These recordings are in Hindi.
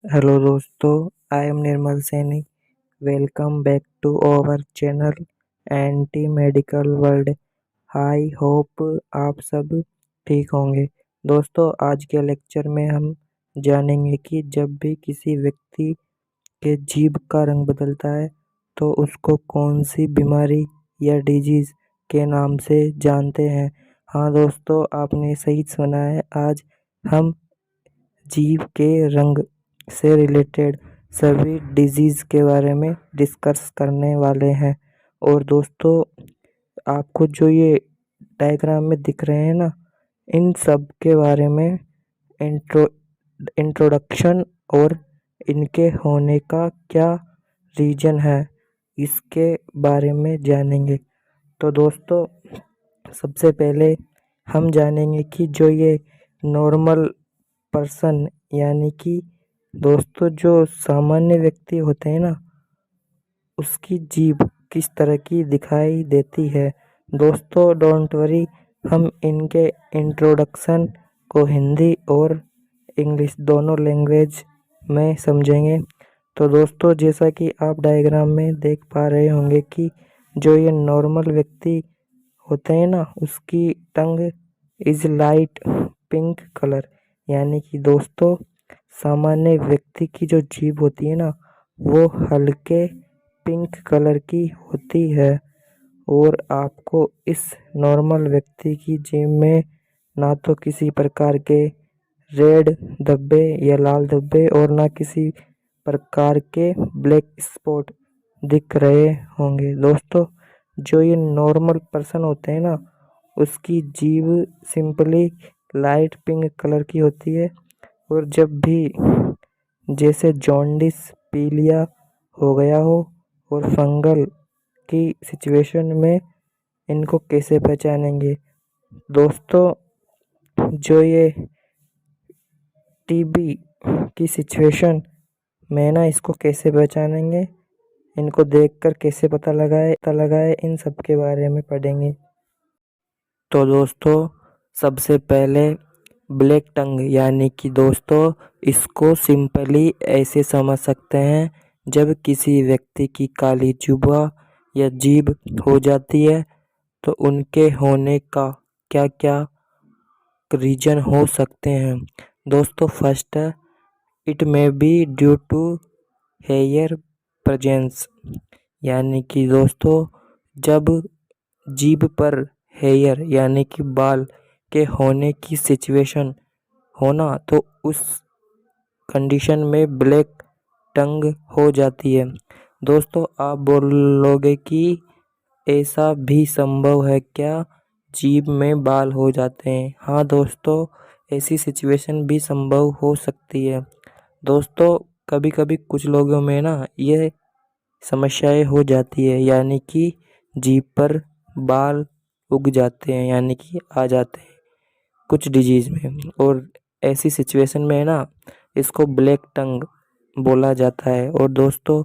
Hello दोस्तों, I am Nirmal Saini. Welcome back to our channel anti medical world. I hope आप सब ठीक होंगे। दोस्तों, आज के लेक्चर में हम जानेंगे कि जब भी किसी व्यक्ति के जीभ का रंग बदलता है तो उसको कौन सी बीमारी या डिजीज के नाम से जानते हैं। हाँ दोस्तों, आपने सही सुना है। आज हम जीभ के रंग से रिलेटेड सभी डिजीज के बारे में डिस्कस करने वाले हैं। और दोस्तों, आपको जो ये डायग्राम में दिख रहे हैं ना, इन सब के बारे में इंट्रो इंट्रोडक्शन और इनके होने का क्या रीजन है, इसके बारे में जानेंगे। तो दोस्तों, सबसे पहले हम जानेंगे कि जो ये नॉर्मल पर्सन यानी कि दोस्तों जो सामान्य व्यक्ति होते हैं ना, उसकी जीभ किस तरह की दिखाई देती है। दोस्तों डोंट वरी, हम इनके इंट्रोडक्शन को हिंदी और इंग्लिश दोनों लैंग्वेज में समझेंगे। तो दोस्तों, जैसा कि आप डायग्राम में देख पा रहे होंगे कि जो ये नॉर्मल व्यक्ति होते हैं ना, उसकी tongue is light pink colour, यानी कि दोस्तों सामान्य व्यक्ति की जो जीभ होती है ना, वो हल्के पिंक कलर की होती है। और आपको इस नॉर्मल व्यक्ति की जीभ में ना तो किसी प्रकार के रेड धब्बे या लाल धब्बे और ना किसी प्रकार के ब्लैक स्पॉट दिख रहे होंगे। दोस्तों, जो ये नॉर्मल पर्सन होते हैं ना, उसकी जीभ सिंपली लाइट पिंक कलर की होती है। और जब भी जैसे जॉन्डिस, पीलिया हो गया हो और फंगल की सिचुएशन में इनको कैसे पहचानेंगे। दोस्तों, जो ये टीबी की सिचुएशन में ना, इसको कैसे पहचानेंगे, इनको देखकर कैसे पता लगाए, इन सब के बारे में पढ़ेंगे। तो दोस्तों, सबसे पहले ब्लैक टंग, यानी कि दोस्तों इसको सिंपली ऐसे समझ सकते हैं, जब किसी व्यक्ति की काली जुबां या जीभ हो जाती है तो उनके होने का क्या क्या रीजन हो सकते हैं। दोस्तों, फर्स्ट है, it may be due to hair presence, यानी कि दोस्तों जब जीभ पर हेयर यानी कि बाल के होने की सिचुएशन होना, तो उस कंडीशन में ब्लैक टंग हो जाती है। दोस्तों, आप बोलोगे कि ऐसा भी संभव है क्या, जीभ में बाल हो जाते हैं। हाँ दोस्तों, ऐसी सिचुएशन भी संभव हो सकती है। दोस्तों, कभी कभी कुछ लोगों में ना ये समस्याएं हो जाती है, यानी कि जीभ पर बाल उग जाते हैं, यानी कि आ जाते हैं कुछ डिजीज में। और ऐसी सिचुएशन में ना इसको ब्लैक टंग बोला जाता है। और दोस्तों,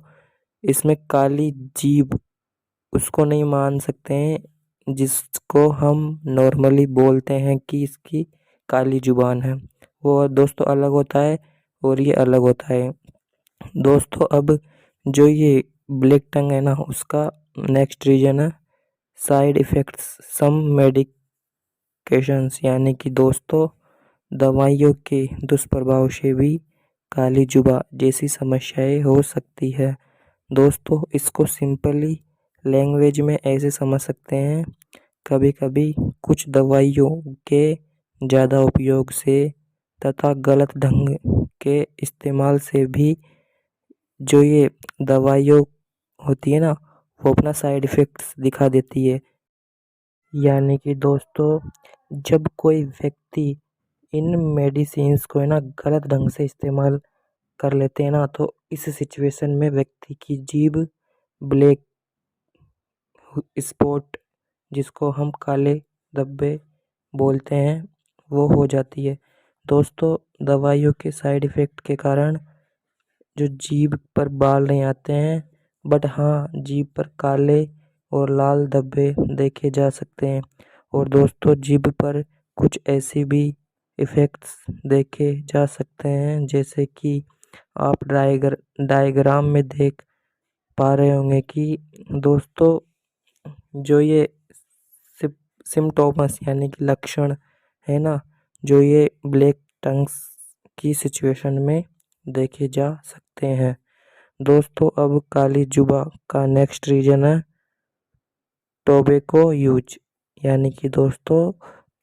इसमें काली जीभ उसको नहीं मान सकते हैं जिसको हम नॉर्मली बोलते हैं कि इसकी काली जुबान है। वो दोस्तों अलग होता है और ये अलग होता है। दोस्तों, अब जो ये ब्लैक टंग है ना, उसका नेक्स्ट रीजन है साइड इफ़ेक्ट्स सम मेडिकेशंस, यानी कि दोस्तों दवाइयों के दुष्प्रभाव से भी काली जुबां जैसी समस्याएं हो सकती है। दोस्तों, इसको सिंपली लैंग्वेज में ऐसे समझ सकते हैं, कभी कभी कुछ दवाइयों के ज़्यादा उपयोग से तथा गलत ढंग के इस्तेमाल से भी जो ये दवाइयों होती है ना, वो अपना साइड इफ़ेक्ट्स दिखा देती है। यानी कि दोस्तों, जब कोई व्यक्ति इन मेडिसिन्स को है ना गलत ढंग से इस्तेमाल कर लेते हैं ना, तो इस सिचुएशन में व्यक्ति की जीभ ब्लैक स्पॉट, जिसको हम काले धब्बे बोलते हैं, वो हो जाती है। दोस्तों, दवाइयों के साइड इफ़ेक्ट के कारण जो जीभ पर बाल नहीं आते हैं, बट हाँ जीभ पर काले और लाल धब्बे देखे जा सकते हैं। और दोस्तों, जीभ पर कुछ ऐसी भी इफ़ेक्ट्स देखे जा सकते हैं, जैसे कि आप डायग्राम में देख पा रहे होंगे कि दोस्तों जो ये सिम्टोमस यानी कि लक्षण है ना, जो ये ब्लैक टंग्स की सिचुएशन में देखे जा सकते हैं। दोस्तों अब काली जुबा का नेक्स्ट रीजन है टोबैको यूज, यानी कि दोस्तों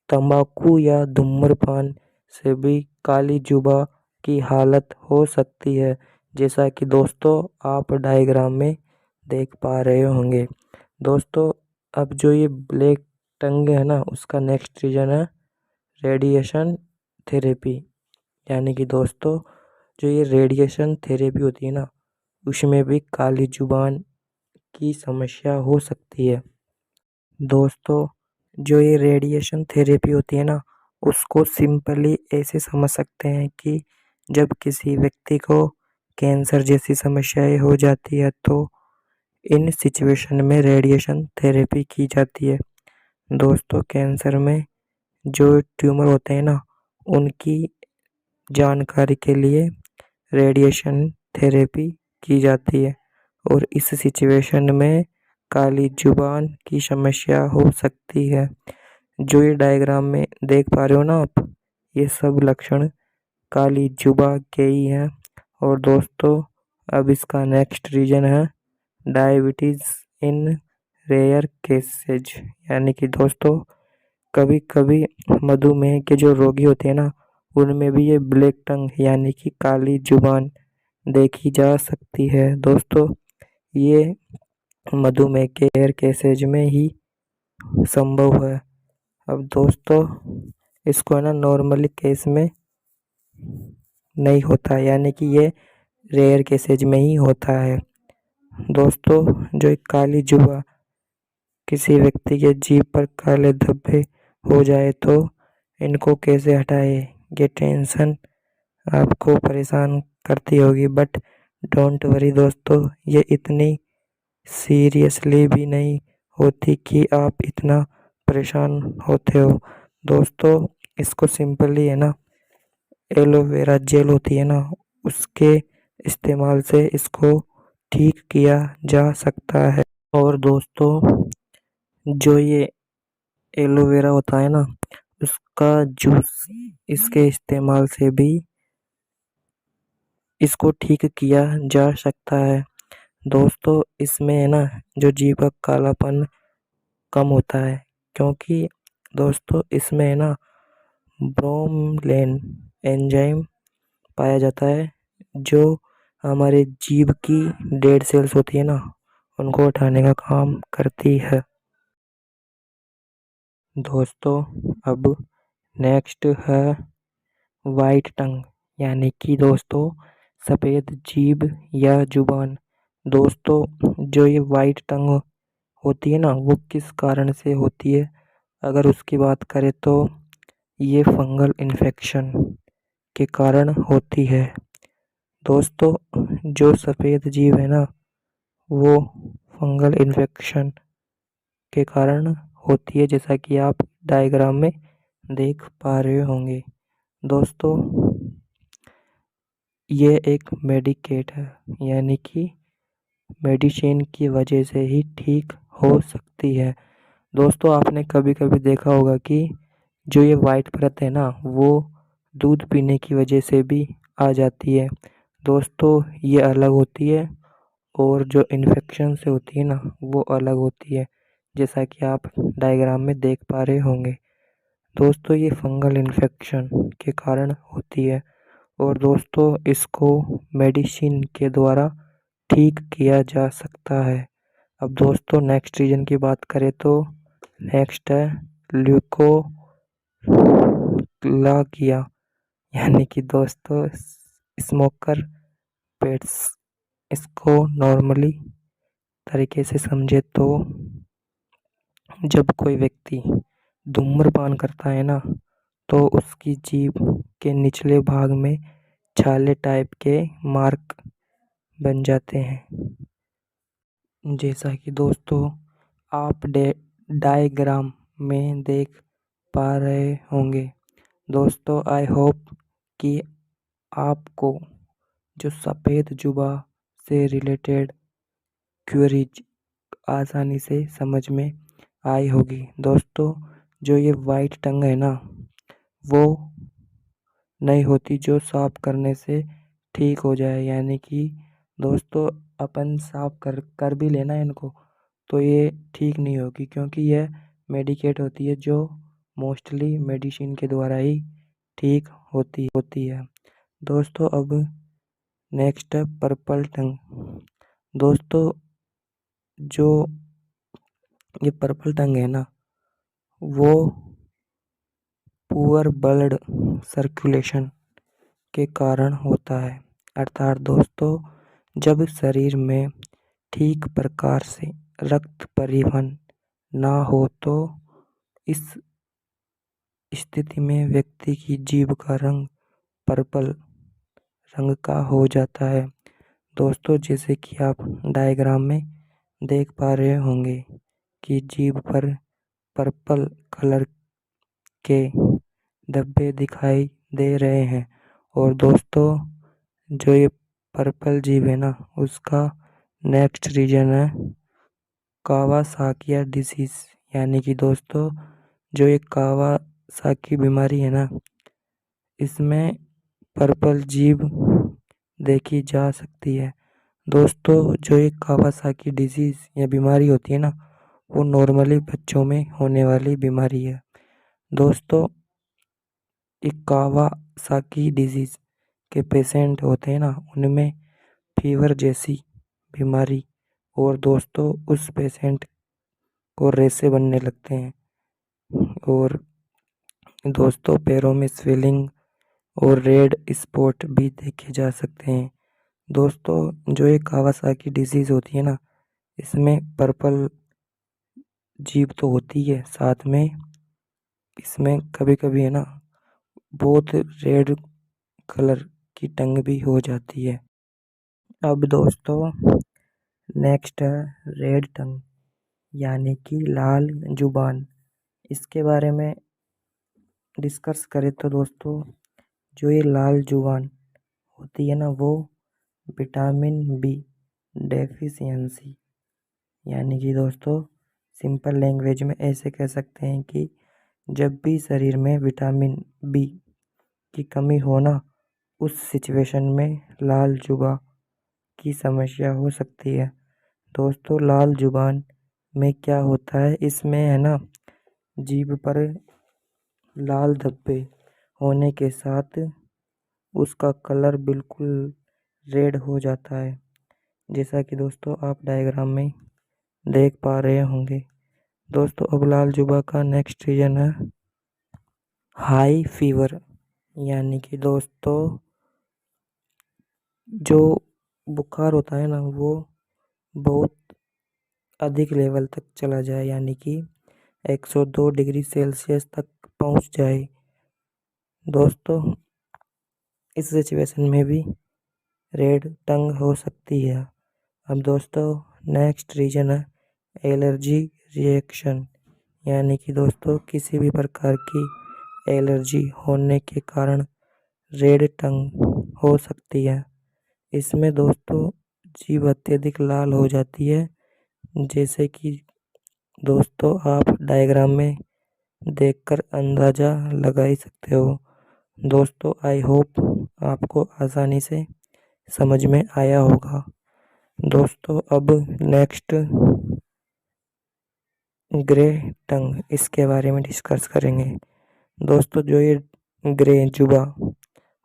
तंबाकू या धूम्रपान से भी काली जुबा की हालत हो सकती है, जैसा कि दोस्तों आप डायग्राम में देख पा रहे होंगे। दोस्तों अब जो ये ब्लैक टंग है ना, उसका नेक्स्ट रीजन है रेडिएशन थेरेपी, यानी कि दोस्तों जो ये रेडिएशन थेरेपी होती है ना, उसमें भी काली जुबान की समस्या हो सकती है। दोस्तों जो ये रेडिएशन थेरेपी होती है ना, उसको सिंपली ऐसे समझ सकते हैं कि जब किसी व्यक्ति को कैंसर जैसी समस्याएं हो जाती है तो इन सिचुएशन में रेडिएशन थेरेपी की जाती है। दोस्तों कैंसर में जो ट्यूमर होते हैं ना, उनकी जानकारी के लिए रेडिएशन थेरेपी की जाती है और इस सिचुएशन में काली जुबान की समस्या हो सकती है। जो ये डायग्राम में देख पा रहे हो ना आप, ये सब लक्षण काली जुबा के ही हैं। और दोस्तों अब इसका नेक्स्ट रीजन है डायबिटीज इन रेयर केसेज, यानी कि दोस्तों कभी कभी मधुमेह के जो रोगी होते हैं ना, उनमें भी ये ब्लैक टंग यानी कि काली जुबान देखी जा सकती है। दोस्तों ये मधुमेह के रेयर केसेज में ही संभव है। अब दोस्तों इसको है ना नॉर्मली केस में नहीं होता, यानी कि ये रेयर केसेज में ही होता है। दोस्तों जो एक काली जुबा किसी व्यक्ति के जीभ पर काले धब्बे हो जाए तो इनको कैसे हटाए, ये टेंशन आपको परेशान करती होगी, बट डोंट वरी दोस्तों, ये इतनी सीरियसली भी नहीं होती कि आप इतना परेशान होते हो। दोस्तों इसको सिंपली है ना एलोवेरा जेल होती है ना, उसके इस्तेमाल से इसको ठीक किया जा सकता है। और दोस्तों जो ये एलोवेरा होता है ना, उसका जूस इसके इस्तेमाल से भी इसको ठीक किया जा सकता है। दोस्तों इसमें है ना जो जीभ का कालापन कम होता है, क्योंकि दोस्तों इसमें है ना ब्रोमलेन एंजाइम पाया जाता है, जो हमारे जीभ की डेड सेल्स होती है ना, उनको हटाने का काम करती है। दोस्तों अब नेक्स्ट है वाइट टंग, यानी कि दोस्तों सफ़ेद जीभ या जुबान। दोस्तों जो ये वाइट टंग होती है ना, वो किस कारण से होती है, अगर उसकी बात करें तो ये फंगल इन्फेक्शन के कारण होती है। दोस्तों जो सफ़ेद जीभ है ना, वो फंगल इन्फेक्शन के कारण होती है, जैसा कि आप डायग्राम में देख पा रहे होंगे। दोस्तों ये एक मेडिकेट है, यानी कि मेडिसिन की वजह से ही ठीक हो सकती है। दोस्तों आपने कभी कभी देखा होगा कि जो ये वाइट परत है ना, वो दूध पीने की वजह से भी आ जाती है। दोस्तों ये अलग होती है और जो इन्फेक्शन से होती है ना, वो अलग होती है, जैसा कि आप डायग्राम में देख पा रहे होंगे। दोस्तों ये फंगल इन्फेक्शन के कारण होती है और दोस्तों इसको मेडिसिन के द्वारा ठीक किया जा सकता है। अब दोस्तों नेक्स्ट रीजन की बात करें तो नेक्स्ट है ल्यूकोलाकिया, यानी कि दोस्तों स्मोकर पेट्स। इसको नॉर्मली तरीके से समझे तो जब कोई व्यक्ति धूम्रपान करता है ना, तो उसकी जीभ के निचले भाग में छाले टाइप के मार्क बन जाते हैं, जैसा कि दोस्तों आप डायग्राम में देख पा रहे होंगे। दोस्तों आई होप कि आपको जो सफ़ेद जुबा से रिलेटेड क्वेरीज आसानी से समझ में आई होगी। दोस्तों, जो ये वाइट टंग है ना, वो नहीं होती जो साफ करने से ठीक हो जाए। यानी कि दोस्तों, अपन साफ कर कर भी लेना इनको तो ये ठीक नहीं होगी, क्योंकि यह मेडिकेट होती है जो मोस्टली मेडिसिन के द्वारा ही ठीक होती है। दोस्तों, अब नेक्स्ट है पर्पल टंग। दोस्तों, जो ये पर्पल टंग है ना, वो पुअर ब्लड सर्कुलेशन के कारण होता है। अर्थात दोस्तों, जब शरीर में ठीक प्रकार से रक्त परिवहन ना हो तो इस स्थिति में व्यक्ति की जीभ का रंग पर्पल रंग का हो जाता है। दोस्तों, जैसे कि आप डायग्राम में देख पा रहे होंगे कि जीभ पर पर्पल कलर के धब्बे दिखाई दे रहे हैं। और दोस्तों, जो ये पर्पल जीभ है ना, उसका नेक्स्ट रीजन है कावासाकी डिसीज। यानी कि दोस्तों, जो ये कावासाकी बीमारी है ना, इसमें पर्पल जीभ देखी जा सकती है। दोस्तों, जो ये कावासाकी डिजीज या बीमारी होती है ना, वो नॉर्मली बच्चों में होने वाली बीमारी है। दोस्तों, एक कावासाकी डिजीज के पेशेंट होते हैं ना, उनमें फीवर जैसी बीमारी और दोस्तों उस पेशेंट को रेशे बनने लगते हैं। और दोस्तों, पैरों में स्वेलिंग और रेड स्पॉट भी देखे जा सकते हैं। दोस्तों, जो ये कावासाकी डिजीज होती है ना, इसमें पर्पल जीभ तो होती है, साथ में इसमें कभी कभी है ना बहुत रेड कलर की टंग भी हो जाती है। अब दोस्तों, नेक्स्ट है रेड टंग, यानी कि लाल जुबान। इसके बारे में डिस्कस करें तो दोस्तों, जो ये लाल जुबान होती है ना, वो विटामिन बी डेफिशिएंसी, यानी कि दोस्तों सिंपल लैंग्वेज में ऐसे कह सकते हैं कि जब भी शरीर में विटामिन बी की कमी हो ना, उस सिचुएशन में लाल जुबान की समस्या हो सकती है। दोस्तों, लाल जुबान में क्या होता है, इसमें है ना जीभ पर लाल धब्बे होने के साथ उसका कलर बिल्कुल रेड हो जाता है, जैसा कि दोस्तों आप डायग्राम में देख पा रहे होंगे। दोस्तों, अब लाल जुबा का नेक्स्ट रीजन है हाई फीवर। यानी कि दोस्तों, जो बुखार होता है ना, वो बहुत अधिक लेवल तक चला जाए, यानी कि 102 डिग्री सेल्सियस तक पहुंच जाए। दोस्तों, इस सिचुएशन में भी रेड टंग हो सकती है। अब दोस्तों, नेक्स्ट रीजन है एलर्जी रिएक्शन। यानी कि दोस्तों, किसी भी प्रकार की एलर्जी होने के कारण रेड टंग हो सकती है। इसमें दोस्तों जीभ अत्यधिक लाल हो जाती है, जैसे कि दोस्तों आप डायग्राम में देखकर अंदाज़ा लगा ही सकते हो। दोस्तों, आई होप आपको आसानी से समझ में आया होगा। दोस्तों, अब नेक्स्ट ग्रे टंग, इसके बारे में डिस्कस करेंगे। दोस्तों, जो ये ग्रे जुबा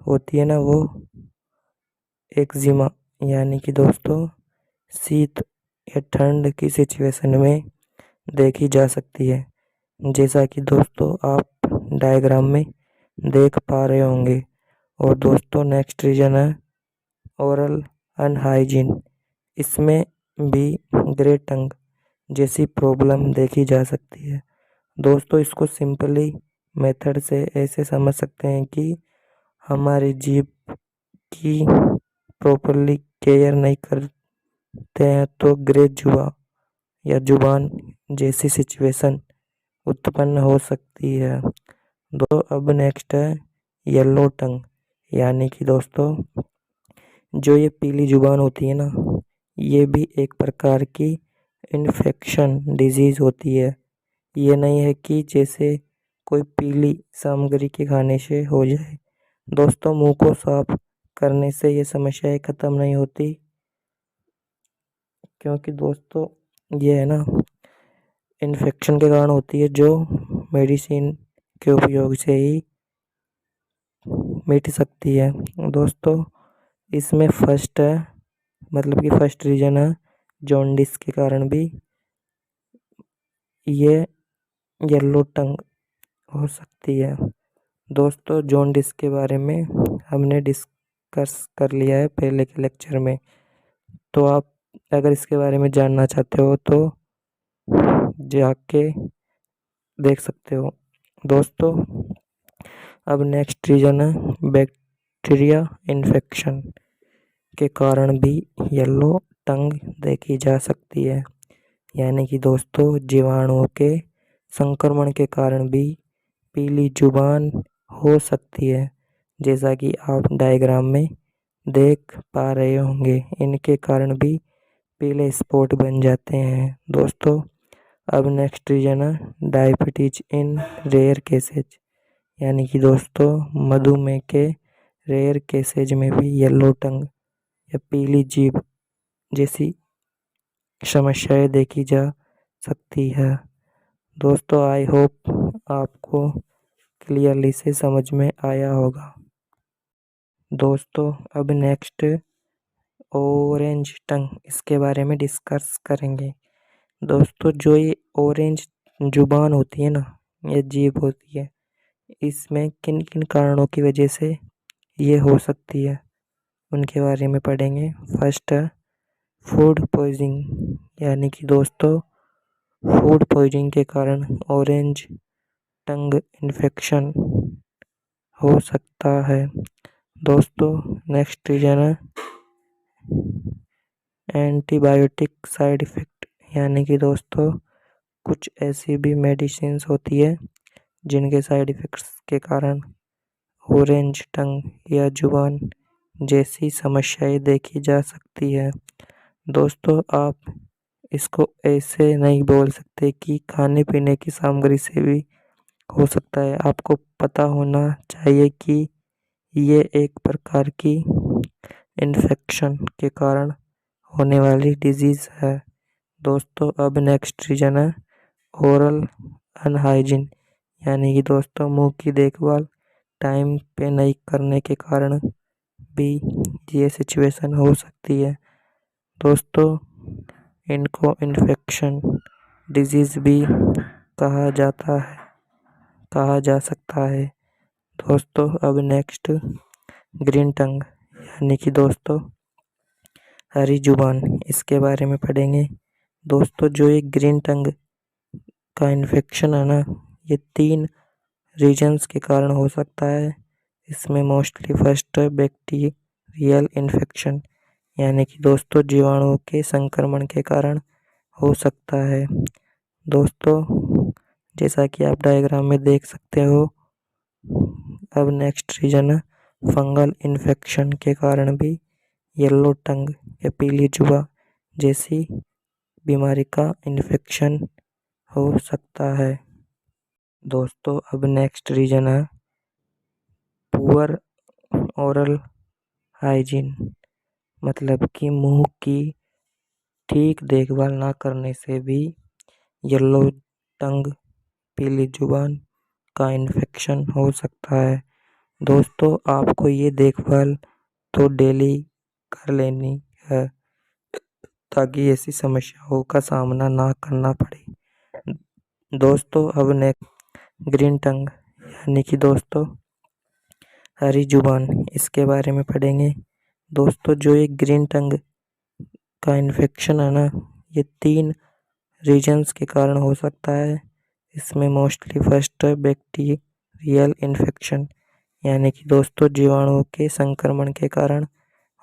होती है ना, वो एक्जिमा, यानी कि दोस्तों शीत या ठंड की सिचुएशन में देखी जा सकती है, जैसा कि दोस्तों आप डायग्राम में देख पा रहे होंगे। और दोस्तों, नेक्स्ट रीजन है ओरल अनहाइजीन। इसमें भी ग्रे टंग जैसी प्रॉब्लम देखी जा सकती है। दोस्तों, इसको सिंपली मेथड से ऐसे समझ सकते हैं कि हमारी जीभ की प्रॉपरली केयर नहीं करते हैं तो ग्रे जुबा या जुबान जैसी सिचुएशन उत्पन्न हो सकती है। अब नेक्स्ट है येलो टंग। यानी कि दोस्तों जो ये पीली जुबान होती है ना, ये भी एक प्रकार की इन्फेक्शन डिजीज होती है। ये नहीं है कि जैसे कोई पीली सामग्री के खाने से हो जाए। दोस्तों, मुंह को साफ करने से ये समस्याएं खत्म नहीं होती, क्योंकि दोस्तों ये है ना, इन्फेक्शन के कारण होती है, जो मेडिसिन के उपयोग से ही मिट सकती है। दोस्तों, इसमें फर्स्ट है, मतलब कि फर्स्ट रीजन है, जॉन्डिस के कारण भी ये येलो टंग हो सकती है। दोस्तों, जॉन्डिस के बारे में हमने डिस्कस कर लिया है पहले के लेक्चर में, तो आप अगर इसके बारे में जानना चाहते हो तो जाके देख सकते हो। दोस्तों, अब नेक्स्ट रीजन है बैक्टीरिया इन्फेक्शन के कारण भी येलो टंग देखी जा सकती है। यानी कि दोस्तों, जीवाणुओं के संक्रमण के कारण भी पीली जुबान हो सकती है, जैसा कि आप डायग्राम में देख पा रहे होंगे। इनके कारण भी पीले स्पॉट बन जाते हैं। दोस्तों, अब नेक्स्ट रीजन है डायबिटीज इन रेयर केसेज। यानी कि दोस्तों, मधुमेह के रेयर केसेज में भी येलो टंग या पीली जीभ जैसी समस्याएं देखी जा सकती है। दोस्तों, आई होप आपको क्लियरली से समझ में आया होगा। दोस्तों, अब नेक्स्ट ऑरेंज टंग, इसके बारे में डिस्कस करेंगे। दोस्तों, जो ये ऑरेंज जुबान होती है ना, ये जीभ होती है, इसमें किन किन कारणों की वजह से ये हो सकती है, उनके बारे में पढ़ेंगे। फर्स्ट है फूड पॉइजनिंग। यानी कि दोस्तों, फूड पॉइजनिंग के कारण ऑरेंज टंग इन्फेक्शन हो सकता है। दोस्तों, नेक्स्ट रीजन है एंटीबायोटिक साइड इफ़ेक्ट। यानी कि दोस्तों, कुछ ऐसी भी मेडिसिन होती है जिनके साइड इफ़ेक्ट्स के कारण ऑरेंज टंग या जुबान जैसी समस्याएं देखी जा सकती है। दोस्तों, आप इसको ऐसे नहीं बोल सकते कि खाने पीने की सामग्री से भी हो सकता है। आपको पता होना चाहिए कि ये एक प्रकार की इन्फेक्शन के कारण होने वाली डिजीज़ है। दोस्तों, अब नेक्स्ट रीजन है ओरल अनहाइजीन। यानी कि दोस्तों, मुंह की देखभाल टाइम पे नहीं करने के कारण भी ये सिचुएशन हो सकती है। दोस्तों, इनको इन्फेक्शन डिजीज़ भी कहा जा सकता है। दोस्तों, अब नेक्स्ट ग्रीन टंग, यानी कि दोस्तों हरी जुबान, इसके बारे में पढ़ेंगे। दोस्तों, जो ये ग्रीन टंग का इन्फेक्शन है ना, ये 3 रीजन्स के कारण हो सकता है। इसमें मोस्टली फर्स्ट है बैक्टीरियल इन्फेक्शन। यानी कि दोस्तों, जीवाणुओं के संक्रमण के कारण हो सकता है। दोस्तों, जैसा कि आप डायग्राम में देख सकते हो। अब नेक्स्ट रीजन है फंगल इन्फेक्शन के कारण भी येलो टंग या पीली जुबान जैसी बीमारी का इन्फेक्शन हो सकता है। दोस्तों, अब नेक्स्ट रीजन है पुअर ओरल हाइजीन। मतलब कि मुंह की ठीक देखभाल ना करने से भी येलो टंग पीली जुबान का इन्फेक्शन हो सकता है। दोस्तों, आपको ये देखभाल तो डेली कर लेनी है, ताकि ऐसी समस्याओं का सामना ना करना पड़े। दोस्तों, अब नेक्स्ट ग्रीन टंग, यानी कि दोस्तों हरी जुबान, इसके बारे में पढ़ेंगे। दोस्तों, जो ये ग्रीन टंग का इन्फेक्शन है ना, ये 3 रीजन्स के कारण हो सकता है। इसमें मोस्टली फर्स्ट है बैक्टीरियल इन्फेक्शन। यानी कि दोस्तों जीवाणुओं के संक्रमण के कारण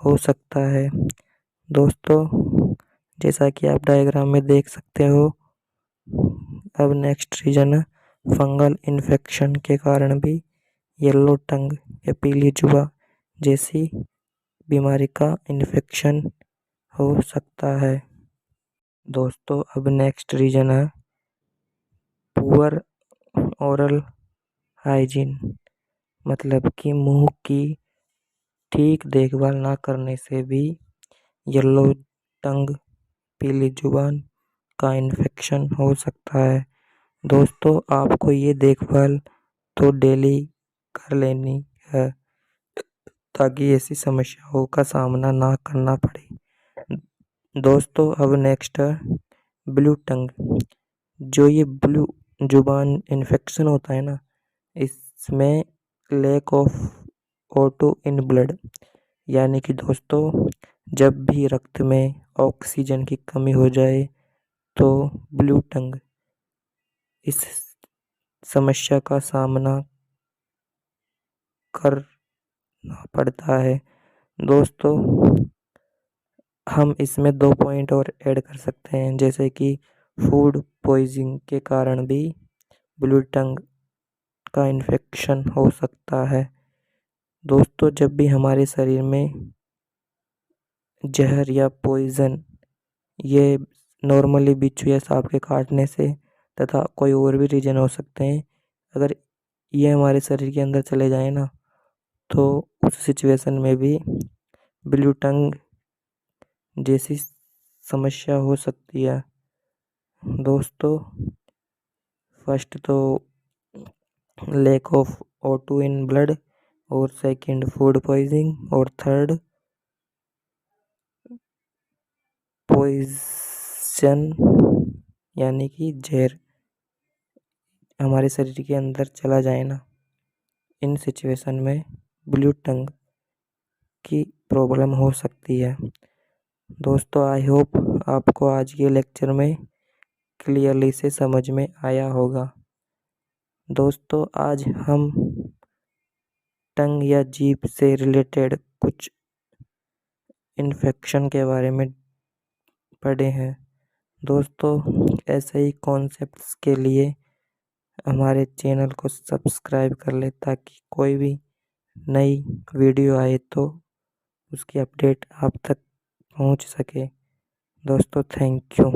हो सकता है। दोस्तों, जैसा कि आप डायग्राम में देख सकते हो। अब नेक्स्ट रीजन है फंगल इन्फेक्शन के कारण भी येलो टंग या पीली जुबान जैसी बीमारी का इन्फेक्शन हो सकता है। दोस्तों अब नेक्स्ट रीजन है पुअर ओरल हाइजीन, मतलब कि मुंह की ठीक देखभाल ना करने से भी येलो टंग, पीली जुबान का इन्फेक्शन हो सकता है। दोस्तों आपको ये देखभाल तो डेली कर लेनी है ताकि ऐसी समस्याओं का सामना ना करना पड़े। दोस्तों अब नेक्स्ट है ब्लू टंग। जो ये ब्लू जुबान इन्फेक्शन होता है ना, इसमें lack of O2 in blood, यानी कि दोस्तों जब भी रक्त में ऑक्सीजन की कमी हो जाए तो ब्लू टंग इस समस्या का सामना करना पड़ता है। दोस्तों हम इसमें 2 पॉइंट और ऐड कर सकते हैं, जैसे कि फूड पॉइजनिंग के कारण भी ब्लू टंग का इन्फेक्शन हो सकता है। दोस्तों जब भी हमारे शरीर में जहर या पॉइजन, ये नॉर्मली बिच्छू या सांप के काटने से तथा कोई और भी रीजन हो सकते हैं, अगर ये हमारे शरीर के अंदर चले जाए ना तो उस सिचुएशन में भी ब्लू टंग जैसी समस्या हो सकती है। दोस्तों फर्स्ट तो lack of O2 in blood, और सेकंड फूड पॉइजनिंग, और थर्ड पॉइजन यानी कि जहर हमारे शरीर के अंदर चला जाए ना, इन सिचुएशन में ब्लू टंग की प्रॉब्लम हो सकती है। दोस्तों आई होप आपको आज के लेक्चर में क्लियरली से समझ में आया होगा। दोस्तों आज हम टंग या जीभ से रिलेटेड कुछ इन्फेक्शन के बारे में पढ़े हैं। दोस्तों ऐसे ही कॉन्सेप्ट्स के लिए हमारे चैनल को सब्सक्राइब कर ले ताकि कोई भी नई वीडियो आए तो उसकी अपडेट आप तक पहुंच सके। दोस्तों थैंक यू।